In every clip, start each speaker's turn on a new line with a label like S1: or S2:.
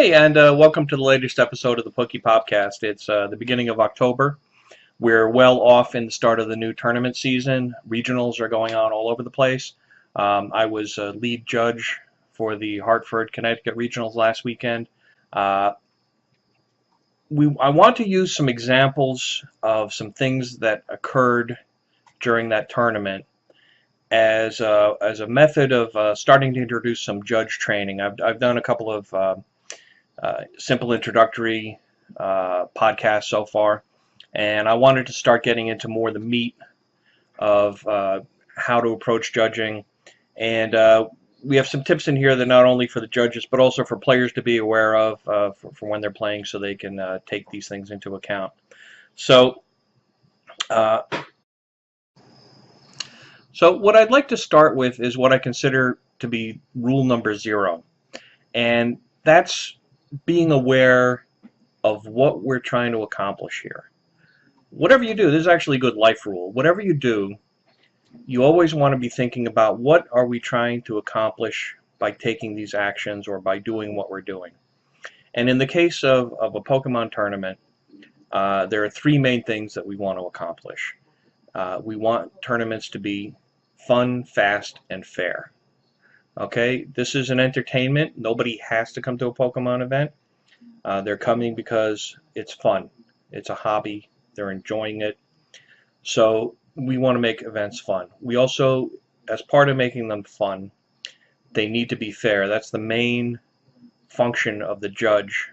S1: Hey, and welcome to the latest episode of the PokePopCast. It's the beginning of October. We're well off in the start of the new tournament season. Regionals are going on all over the place. I was lead judge for the Hartford, Connecticut Regionals last weekend. I want to use some examples of some things that occurred during that tournament as a method of starting to introduce some judge training. I've done a couple of simple introductory podcast so far, and I wanted to start getting into more the meat of how to approach judging. And we have some tips in here that not only for the judges but also for players to be aware of for when they're playing, so they can take these things into account. So what I'd like to start with is what I consider to be rule number 0, and that's being aware of what we're trying to accomplish here. Whatever you do, this is actually a good life rule. Whatever you do, you always want to be thinking about what are we trying to accomplish by taking these actions or by doing what we're doing. And in the case of a Pokemon tournament, there are 3 main things that we want to accomplish. We want tournaments to be fun, fast, and fair. Okay, this is an entertainment. Nobody has to come to a Pokemon event. They're coming because it's fun. It's a hobby. They're enjoying it. So we want to make events fun. We also, as part of making them fun, they need to be fair. That's the main function of the judge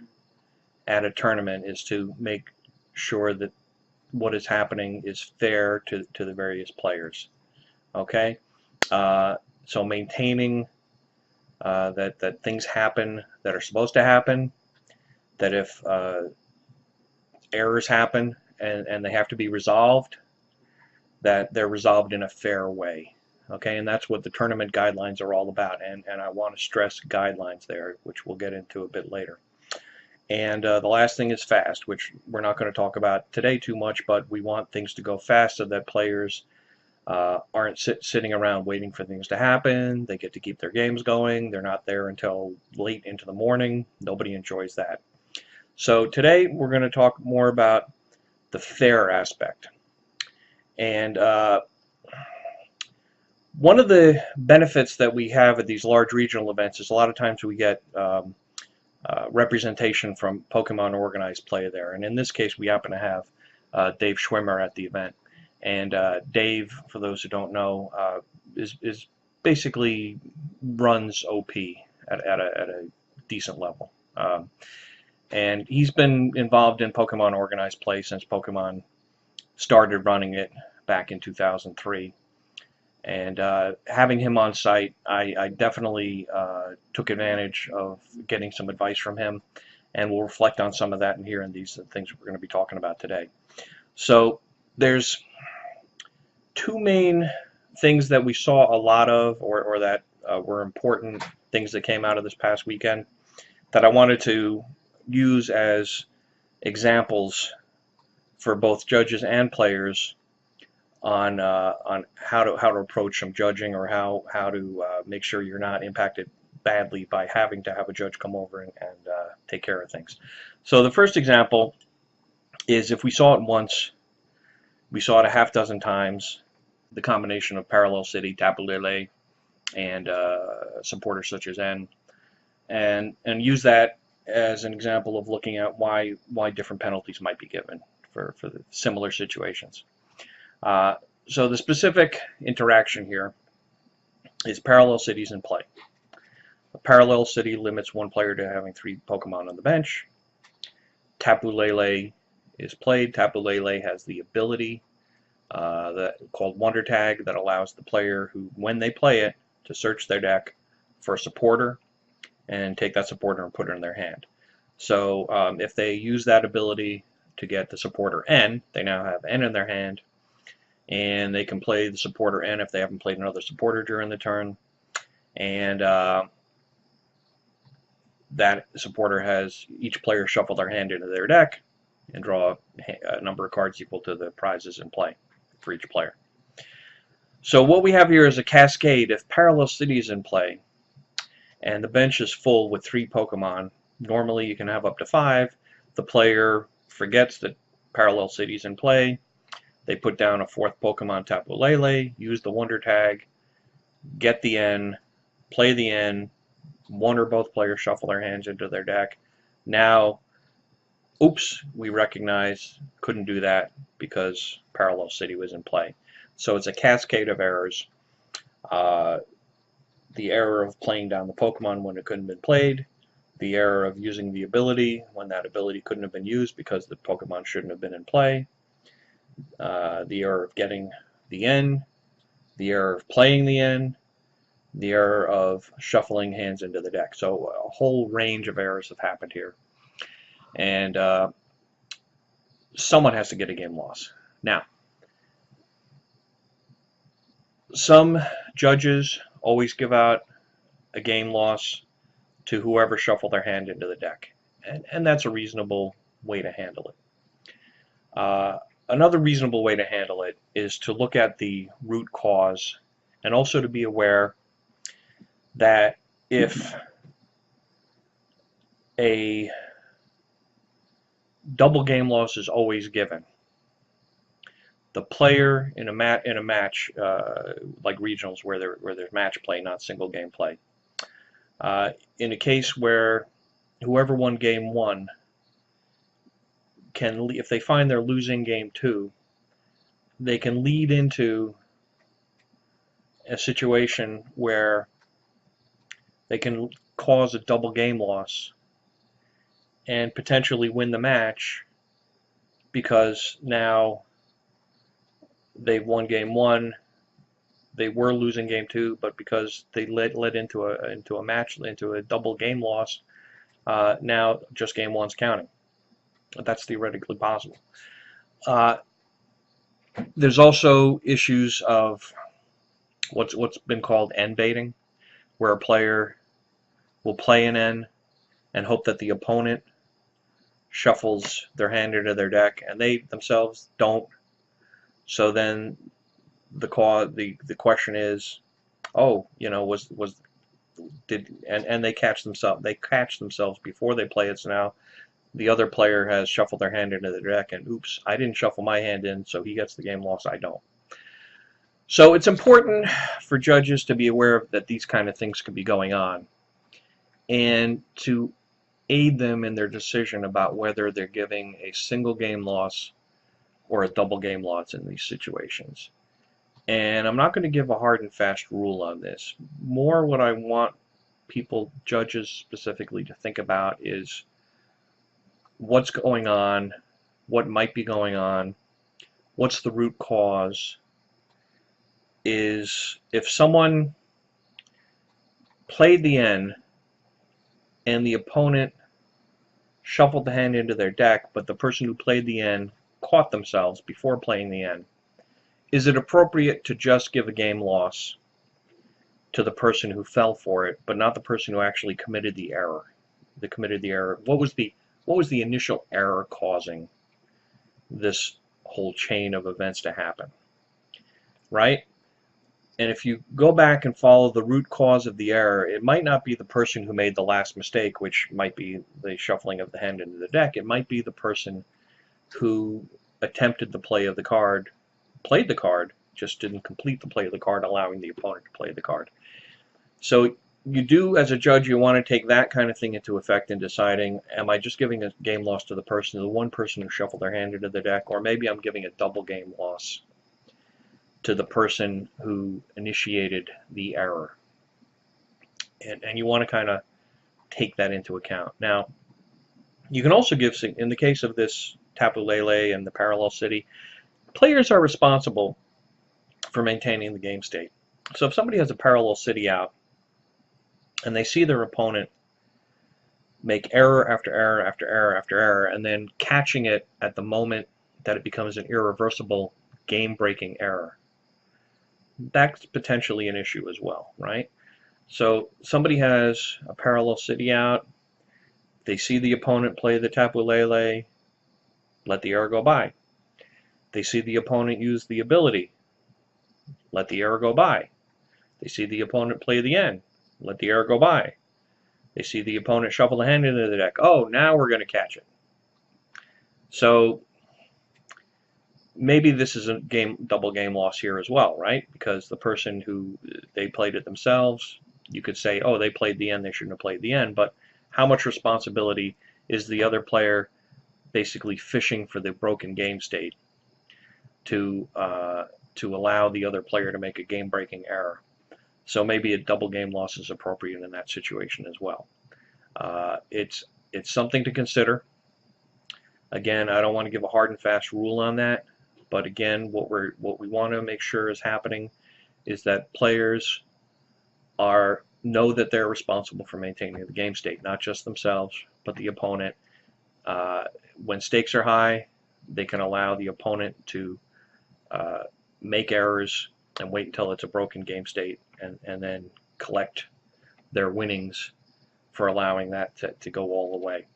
S1: at a tournament, is to make sure that what is happening is fair to the various players. Okay? So maintaining that things happen that are supposed to happen, that if errors happen and they have to be resolved, that they're resolved in a fair way. Okay, and that's what the tournament guidelines are all about, and I want to stress guidelines there, which we'll get into a bit later. And the last thing is fast, which we're not going to talk about today too much, but we want things to go fast so that players aren't sitting around waiting for things to happen. They get to keep their games going. They're not there until late into the morning. Nobody enjoys that. So today we're going to talk more about the fair aspect. And one of the benefits that we have at these large regional events is a lot of times we get representation from Pokemon organized play there. And in this case, we happen to have Dave Schwimmer at the event. And Dave, for those who don't know, is basically runs OP at a decent level. And he's been involved in Pokemon organized play since Pokemon started running it back in 2003. And having him on site, I definitely took advantage of getting some advice from him, and we'll reflect on some of that in here in these things we're going to be talking about today. So there's 2 main things that we saw a lot of, or that were important things that came out of this past weekend, that I wanted to use as examples for both judges and players on how to approach some judging, or how to make sure you're not impacted badly by having to have a judge come over and take care of things. So the first example is, if we saw it once, we saw it a half dozen times, the combination of Parallel City, Tapu Lele, and supporters such as N, and use that as an example of looking at why different penalties might be given for the similar situations. So the specific interaction here is Parallel Cities in play. A Parallel City limits one player to having 3 Pokemon on the bench. Tapu Lele is played. Tapu Lele has the ability called Wonder Tag, that allows the player who, when they play it, to search their deck for a supporter and take that supporter and put it in their hand. So if they use that ability to get the supporter N, they now have N in their hand, and they can play the supporter N if they haven't played another supporter during the turn, and that supporter has each player shuffle their hand into their deck and draw a number of cards equal to the prizes in play for each player. So what we have here is a Cascade. If Parallel City is in play and the bench is full with 3 Pokemon, Normally you can have up to 5. The player forgets that Parallel City's in play. They put down a 4th Pokemon Tapu Lele, use the Wonder Tag, get the N, play the N, one or both players shuffle their hands into their deck. Now, oops, we recognize couldn't do that because Parallel City was in play. So it's a cascade of errors. The error of playing down the Pokemon when it couldn't have been played, the error of using the ability when that ability couldn't have been used because the Pokemon shouldn't have been in play, the error of getting the N, the error of playing the N, the error of shuffling hands into the deck. So a whole range of errors have happened here. And someone has to get a game loss. Now, some judges always give out a game loss to whoever shuffled their hand into the deck. And that's a reasonable way to handle it. Another reasonable way to handle it is to look at the root cause and also to be aware that if a double game loss is always given, the player in a match like regionals where there's match play, not single game play, in a case where whoever won game 1 can, if they find they're losing game 2, they can lead into a situation where they can cause a double game loss and potentially win the match because now they've won game 1, they were losing game 2, but because they led into a double game loss, now just game 1's counting. That's theoretically possible. There's also issues of what's been called N baiting, where a player will play an N and hope that the opponent shuffles their hand into their deck, and they themselves don't. So then the question is, oh, you know, and they catch themselves before they play it. So now the other player has shuffled their hand into the deck, and oops, I didn't shuffle my hand in, so he gets the game loss, I don't. So it's important for judges to be aware that these kind of things could be going on, and to aid them in their decision about whether they're giving a single game loss or a double game loss in these situations. And I'm not going to give a hard and fast rule on this. More what I want people, judges specifically, to think about is what's going on, what might be going on, what's the root cause. Is if someone played the N and the opponent shuffled the hand into their deck, but the person who played the N caught themselves before playing the N, is it appropriate to just give a game loss to the person who fell for it, but not the person who actually committed the error? What was the initial error causing this whole chain of events to happen? Right? And if you go back and follow the root cause of the error, it might not be the person who made the last mistake, which might be the shuffling of the hand into the deck. It might be the person who attempted the play of the card, played the card, just didn't complete the play of the card, allowing the opponent to play the card. So you do, as a judge, you want to take that kind of thing into effect in deciding, am I just giving a game loss to the one person who shuffled their hand into the deck, or maybe I'm giving a double game loss to the person who initiated the error. And you want to kind of take that into account. Now, you can also give, in the case of this Tapu Lele and the Parallel City, players are responsible for maintaining the game state. So if somebody has a Parallel City out and they see their opponent make error after error after error after error, and then catching it at the moment that it becomes an irreversible game-breaking error, that's potentially an issue as well, right? So somebody has a Parallel City out, they see the opponent play the Tapu Lele, let the error go by. They see the opponent use the ability, let the error go by. They see the opponent play the N, let the error go by. They see the opponent shuffle the hand into the deck. Oh, now we're going to catch it. So maybe this is a double game loss here as well, right? Because the person who they played it themselves, you could say, oh, they played the end, they shouldn't have played the end. But how much responsibility is the other player basically fishing for the broken game state to allow the other player to make a game-breaking error? So maybe a double game loss is appropriate in that situation as well. It's something to consider. Again, I don't want to give a hard and fast rule on that, but again, what we want to make sure is happening is that players know that they're responsible for maintaining the game state, not just themselves, but the opponent. When stakes are high, they can allow the opponent to make errors and wait until it's a broken game state, and then collect their winnings for allowing that to go all the way.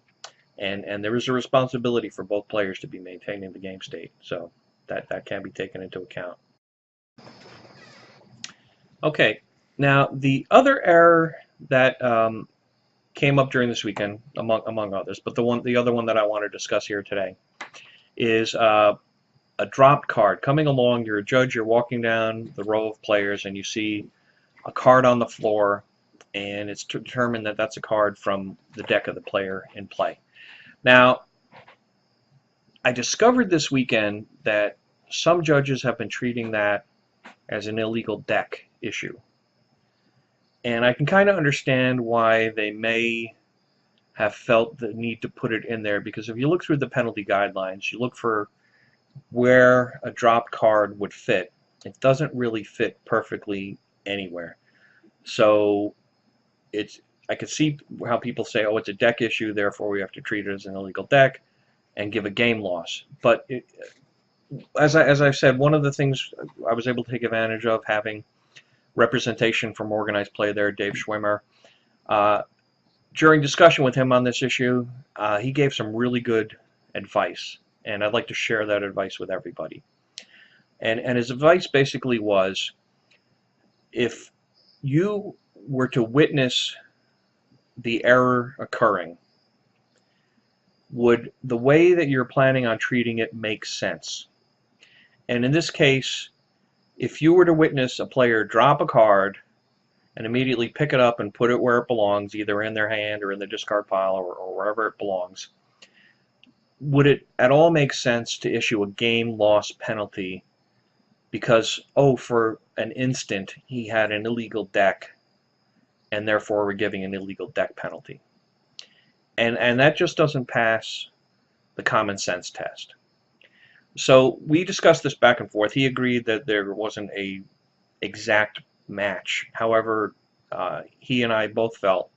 S1: And there is a responsibility for both players to be maintaining the game state, so that can be taken into account. Okay, now the other error that came up during this weekend, among others, but the other one that I want to discuss here today is a dropped card. Coming along, you're a judge, you're walking down the row of players, and you see a card on the floor, and it's determined that that's a card from the deck of the player in play. Now, I discovered this weekend that some judges have been treating that as an illegal deck issue. And I can kind of understand why they may have felt the need to put it in there, because if you look through the penalty guidelines, you look for where a dropped card would fit. It doesn't really fit perfectly anywhere. So I could see how people say, oh, it's a deck issue, therefore we have to treat it as an illegal deck and give a game loss. But as I've said, one of the things I was able to take advantage of, having representation from organized play there, Dave Schwimmer. During discussion with him on this issue, he gave some really good advice, and I'd like to share that advice with everybody. And his advice basically was, if you were to witness the error occurring, would the way that you're planning on treating it make sense? And in this case, if you were to witness a player drop a card and immediately pick it up and put it where it belongs, either in their hand or in the discard pile or wherever it belongs, would it at all make sense to issue a game loss penalty because, oh, for an instant he had an illegal deck and therefore we're giving an illegal deck penalty? And that just doesn't pass the common sense test. So we discussed this back and forth. He agreed that there wasn't a exact match. However, he and I both felt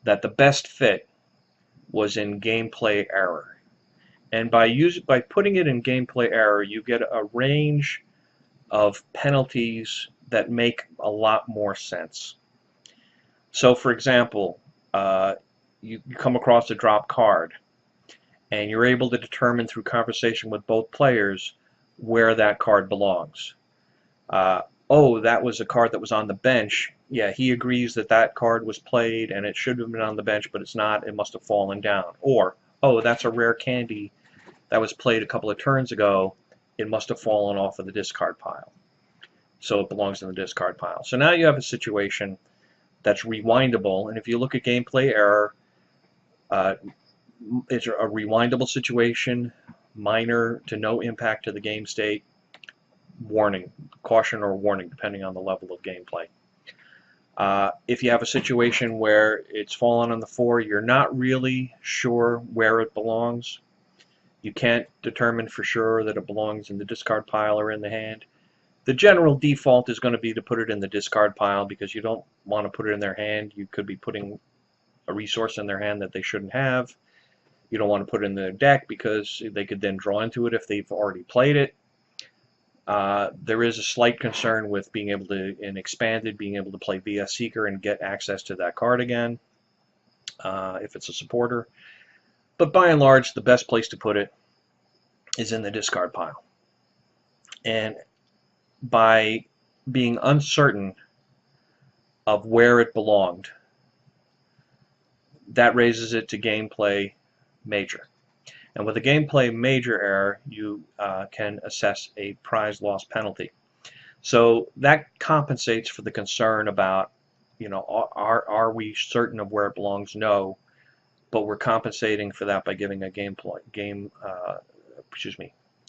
S1: that the best fit was in gameplay error. And by putting it in gameplay error, you get a range of penalties that make a lot more sense. So, for example, you come across a drop card, and you're able to determine through conversation with both players where that card belongs. Oh, that was a card that was on the bench. Yeah, he agrees that that card was played and it should have been on the bench, but it's not. It must have fallen down. Or, oh, that's a rare candy that was played a couple of turns ago. It must have fallen off of the discard pile. So it belongs in the discard pile. So now you have a situation that's rewindable, and if you look at gameplay error, it's a rewindable situation, minor to no impact to the game state, warning, caution or warning, depending on the level of gameplay. If you have a situation where it's fallen on the floor, you're not really sure where it belongs, you can't determine for sure that it belongs in the discard pile or in the hand, the general default is going to be to put it in the discard pile, because you don't want to put it in their hand. You could be putting a resource in their hand that they shouldn't have. You don't want to put it in their deck because they could then draw into it if they've already played it. There is a slight concern with being able to, in Expanded, being able to play VS Seeker and get access to that card again, if it's a supporter. But by and large, the best place to put it is in the discard pile. And by being uncertain of where it belonged, that raises it to gameplay major. And with a gameplay major error, you can assess a prize loss penalty. So that compensates for the concern about, are we certain of where it belongs? No, but we're compensating for that by giving a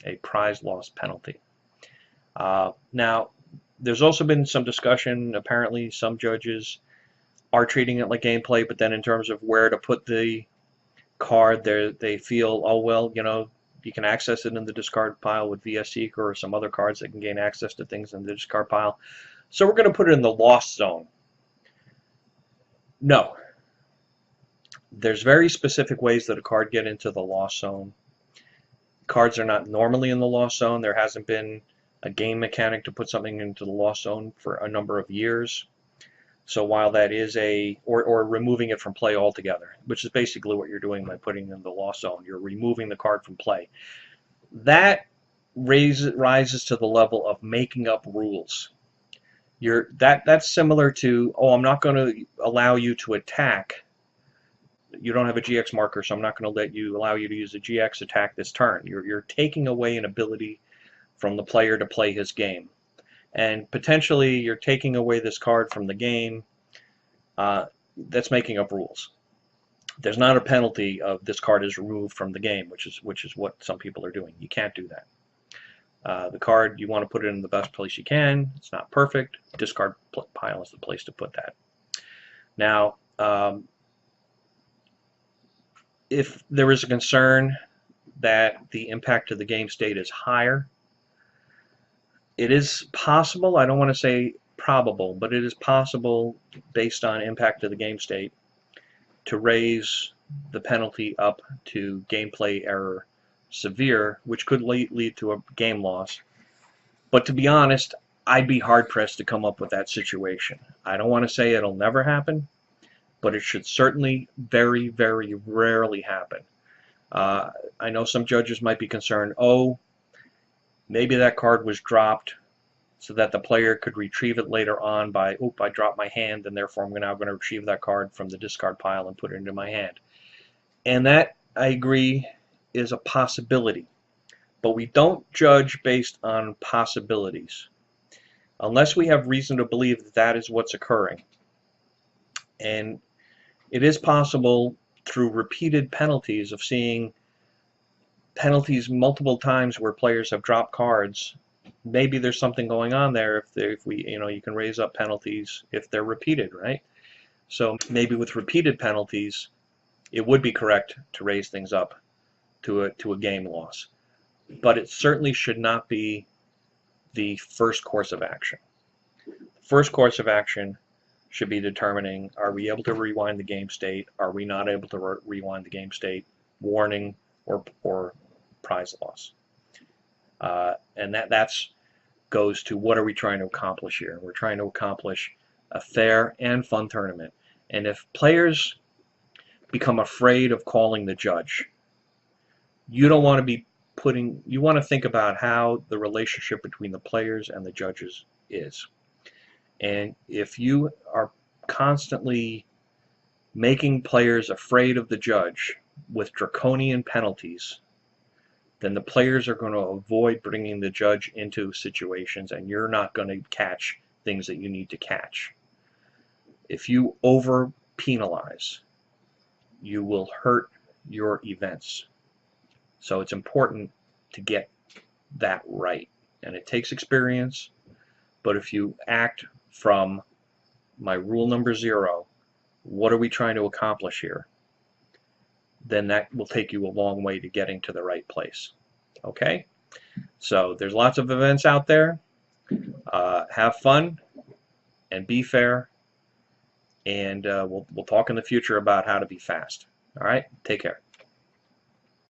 S1: a prize loss penalty. Now, there's also been some discussion. Apparently, some judges are treating it like gameplay, but then in terms of where to put the card, they feel, oh well, you can access it in the discard pile with VS Seeker or some other cards that can gain access to things in the discard pile. So we're going to put it in the lost zone. No. There's very specific ways that a card get into the lost zone. Cards are not normally in the lost zone. There hasn't been a game mechanic to put something into the lost zone for a number of years. So while that is or removing it from play altogether, which is basically what you're doing by putting it in the lost zone. You're removing the card from play. That rises to the level of making up rules. That's similar to, oh, I'm not going to allow you to attack. You don't have a GX marker, so I'm not going to allow you to use a GX attack this turn. You're taking away an ability from the player to play his game. And potentially you're taking away this card from the game. That's making up rules. There's not a penalty of this card is removed from the game, which is what some people are doing. You can't do that. The card, you want to put it in the best place you can. It's not perfect. Discard pile is the place to put that. Now, if there is a concern that the impact to the game state is higher, it is possible, I don't want to say probable, but it is possible, based on impact to the game state, to raise the penalty up to gameplay error severe, which could lead to a game loss. But to be honest, I'd be hard-pressed to come up with that situation. I don't want to say it'll never happen, but it should certainly very, very rarely happen. I know some judges might be concerned, oh, maybe that card was dropped so that the player could retrieve it later on by, I dropped my hand, and therefore I'm now going to retrieve that card from the discard pile and put it into my hand. And that, I agree, is a possibility. But we don't judge based on possibilities, unless we have reason to believe that that is what's occurring. And it is possible through repeated penalties of seeing penalties multiple times where players have dropped cards. Maybe there's something going on there. If you can raise up penalties if they're repeated, right? So maybe with repeated penalties, it would be correct to raise things up to a game loss. But it certainly should not be the first course of action. The first course of action should be determining, are we able to rewind the game state? Are we not able to rewind the game state? Warning or prize loss. And that goes to, what are we trying to accomplish here? We're trying to accomplish a fair and fun tournament. And if players become afraid of calling the judge, you don't want to be you want to think about how the relationship between the players and the judges is. And if you are constantly making players afraid of the judge with draconian penalties, then the players are going to avoid bringing the judge into situations, and you're not going to catch things that you need to catch. If you over penalize, you will hurt your events. So it's important to get that right. And it takes experience, but if you act from my rule number 0, what are we trying to accomplish here? Then that will take you a long way to getting to the right place. Okay? So there's lots of events out there. Have fun and be fair. And we'll talk in the future about how to be fast. All right? Take care.